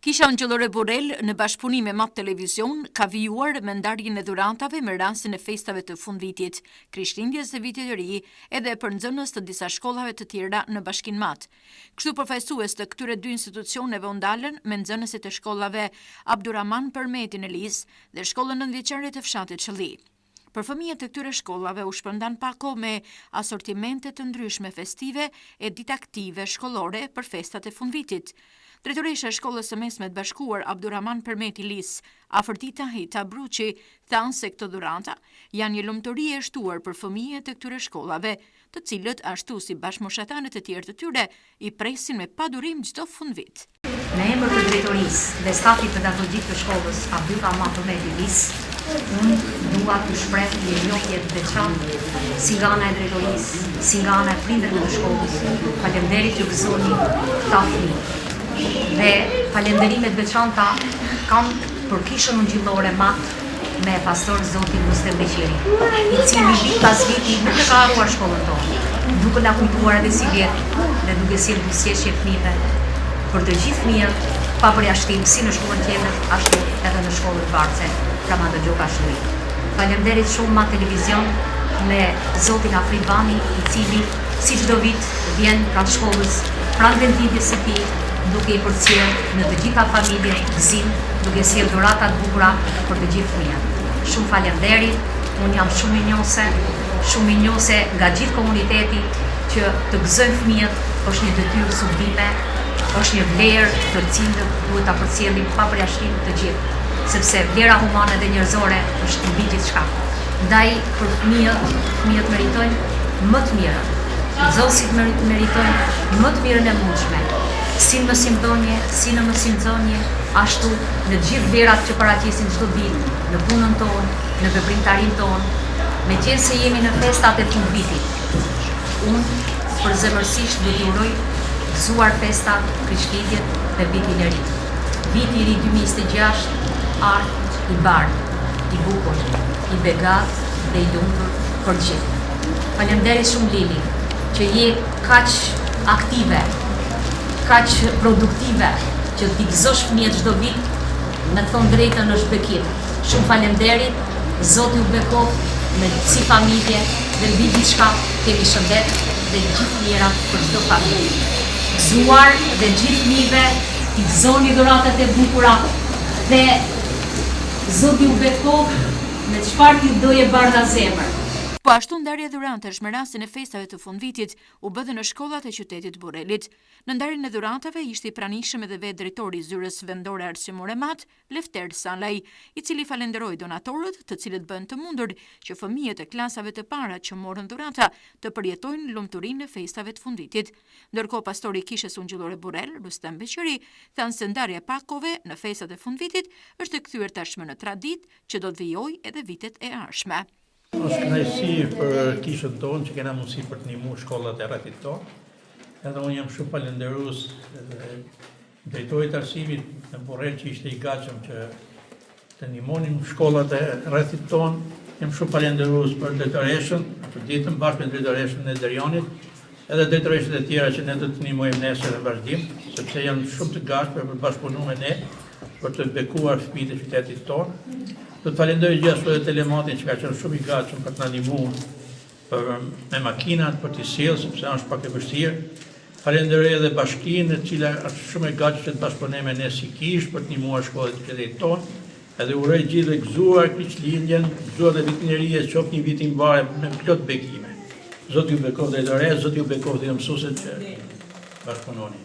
Kisha Ngjëllore Borrell në bashkëpunim me MAT Televizion ka vijuar me ndarjen e dhuratave me rastin e festave të fundvitit, Krishtlindjes së Vitit të Ri edhe për nxënës të disa shkollave të tjera në Bashkinë MAT. Kështu përfaqësues të këtyre dy institucioneve u ndalën me nxënësit e shkollave Abdurrahman Permeti në Lis dhe shkollën nëntëvjeçare të fshatit Qëlli. Për fëmijët e këtyre shkollave u shpërndan pako me asortimente të ndryshme festive e ditaktive shkollore për festat e fundvitit. Drejtoresha e Shkollës së Mesme të Bashkuar Abdurrahman Permeti Lis, Afërdita Hita Bruçi, thanë se këto dhurata janë një lumturi e shtuar për fëmijët e këtyre shkollave, të cilët ashtu si bashkëmoshatanët e tjerë të tyre i presin me padurim çdo fundvit. Në emër të drejtorisë dhe stafit pedagogjik të shkollës Abdurrahman Permeti Lis, unë dua të shpreh një njohje të veçantë si nga ana e drejtorisë, si nga ana e prindërve të shkollës. Faleminderit që gëzoni këta fëmijë. Dhe falenderimet veçanta kanë për kishën Ngjëllore MAT me pastor zotin Mustem Beqiri, i cili vit pas viti nuk e ka harruar shkollën tonë, duke na kujtuar edhe si vjet dhe duke sjellë buzëqeshje fëmijëve për të gjithë fëmijët pa përjashtim, si në shkollën tjetër, ashtu edhe në shkollën Barce, Ramado Gjoka Shëri. Faleminderit shumë MAT Televizion me zotin Afrit Vani, i cili si çdo vit vjen pranë shkollës, pranë vendimjes së tij, duke i përcjellë në të gjitha familjet gëzim, duke sjellë dhurata të bukura për të gjithë fëmijët. Shumë faleminderit, unë jam shumë i njohse nga gjithë komuniteti që të gëzojnë fëmijët është një detyrë sublime, është një vlerë të cilën duhet ta përcjellim pa përjashtim të gjithë, sepse vlera humane dhe njerëzore është mbi gjithçka. Ndaj për fëmijët meritojnë më të mirën. Nxënësit meritojnë më të mirën e mundshme. Si në mësimdhënie, si në mësimdhënie, ashtu në gjithë vlerat që paraqisin çdo ditë, në punën tonë, në veprimtarinë tonë, meqense jemi në festat e fundvitit. Unë përzemërsisht do t'ju uroj gëzuar festat, Krishtlindjet dhe Vitin e Ri. Viti i Ri 2026 ardh i bardhë, i bukur, i begat dhe i lumtur për gjithë. Faleminderit shumë Lili, që je kaq aktive, kaq produktive, që t'i gëzosh fëmijët çdo vit, me të thonë drejtën është bekim. Shumë faleminderit, Zoti ju bekoft me si familje dhe mbi gjithçka kemi shëndet dhe gjithë mirat për çdo familje. Gëzuar dhe gjithë fëmijëve t'i gëzoni dhuratat e bukura dhe Zoti ju bekoft me çfarë t'ju doje bardha zemër. Po ashtu ndarja dhuratash me rastin e festave të fundvitit u bë në shkollat e qytetit Borrelit. Në ndarjen e dhuratave ishte i pranishëm edhe vetë drejtori i zyrës vendore arsimore MAT, Lefter Sallaj, i cili falenderoi donatorët, të cilët bën të mundur që fëmijët e klasave të para që morën dhurata të përjetojnë lumturinë e festave të fundvitit. Ndërkohë pastori i Kishës Ngjëllore Borrell, Mustem Beqiri, thanë se ndarja e pakove në festat e fundvitit është e kthyer tashmë në traditë që do të vijojë edhe vitet e ardhshme. Është kënaqësi për kishën tonë që kena mundësi për të ndihmuar shkollat e rrethit tonë. Edhe unë jam shumë falënderues drejtorit arsimit në Borrell që ishte i gatshëm që të ndihmonim shkollat e rrethit tonë. Jam shumë falënderues për drejtoreshën, për ditën bashkë me drejtoreshën e Derionit, edhe drejtoreshët e tjera që ne do të ndihmojmë nesër në vazhdim, sepse janë shumë të gatshëm për bashkëpunuar me ne për të bekuar fëmijët e qytetit tonë. Do të falenderoj gjithashtu edhe Telematin që ka qenë shumë i gatshëm për të na ndihmuar me makinat për t'i sjellë, sepse është pak e vështirë. Falenderoj edhe bashkinë, e cila është shumë e gatshme që të bashkëpunojë me ne si kishë për të ndihmuar shkollat e qytetit tonë. Edhe uroj gjithë gëzuar Krishtlindjen, gëzuar dhe Vitin e Ri, qoftë një vit i mbarë me plot bekime. Zoti ju bekoft drejtore, Zoti ju bekoft dhe mësuesit që bashkëpunoni.